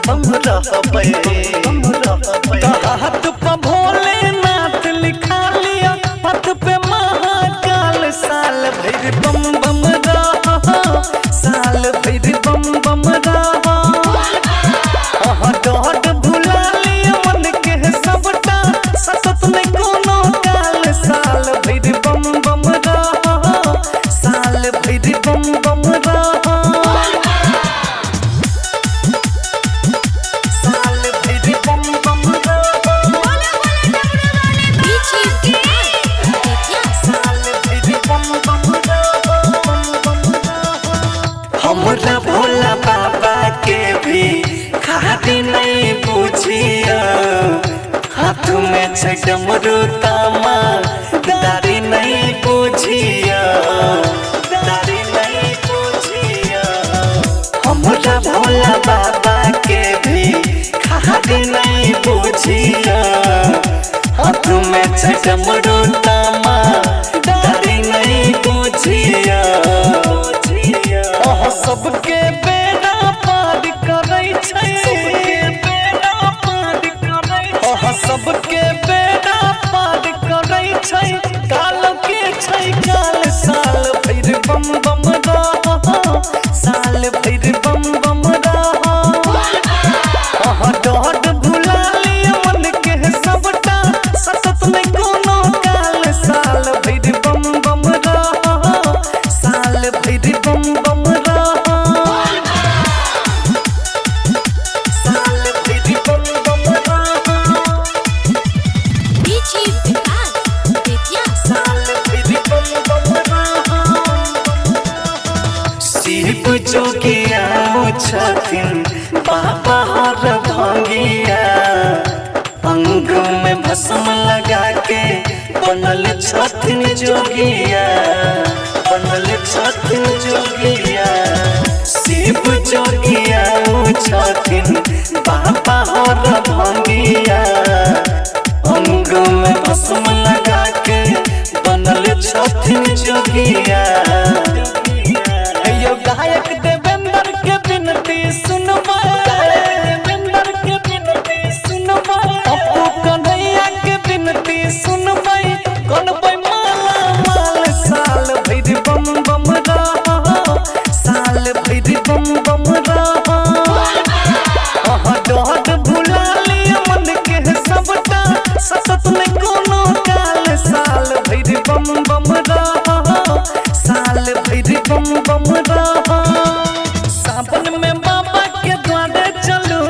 बम रहबै हाथ पे भोलेनाथ लिखा लिया हाथ पे महाकाल साल भर बम बम रह साल भर बम बम रह डॉट भुला लिया मन के सबटा सतत में कोनो काल साल भर बम बम रह साल भर बम बम रह साल भर बम बम रह साल भर बम बम रह हमरा भोला बाबा के भी खादी नहीं पूछिया हाथ में छै डमरू तामा दारी नहीं पूछिया दारी नहीं पूछिया हमरा भोला बाबा के भी खादी नहीं पूछिया हाथ में छै डमरू तामा दारी नहीं पूछिया सबके बेड़ा पार करै छै सबके बेड़ा पार करै छै काल के छै काल साल भर बम बम रह साल भर बम बम रह डॉट भुला लिया मन के सबटा सतत में कोनो काल साल भर बम बम रह साल भर बम बम रह शिव जोगिया छथिन बाबा हर भंगिया अंग में भस्म लगा के बनल छथिन जोगिया बनल छथिन जोगिया शिव जोगिया छथिन बाबा हर भंगिया अंग में भस्म लगा के बनल छथिन जोगिया गायक देवेंद्र के विनती सुनबा देवेंद्र के विनती सुनबा अपू कन्हैया के विनती सुनबा करबै माला माल साल भर बम बम रह साल भर बम बम रह डॉट भुला लिया मन के सबटा सतत में कोनो काल साल भर बम बम रह साल भर बम बम रह सावन में बाबा के द्वारे चलो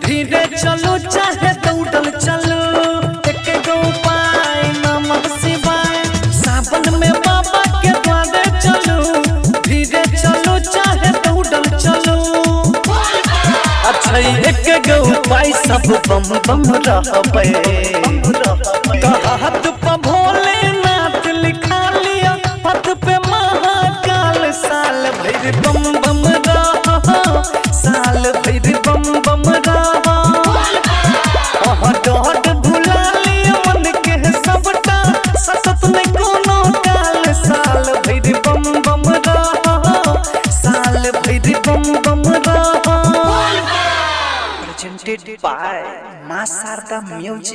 धीरे चलो चाहे दौड़ल चलो एक गो उपाय नमः शिवाय सावन में बाबा के द्वारे चलो धीरे चलो चाहे दौड़ल चलो अच्छा एक गो उपाय सब बम बम रहबै हाथ पे भोलेनाथ लिखा लिया हाथ पे महाकाल साल भर बम बम रह साल भर बम बम रह डॉट भुला लिया मन के सबटा सतत में कोनो काल साल भर बम बम रह साल भर बम बम रह प्रेजेंटेड बाय मां शारदा म्यूजिक।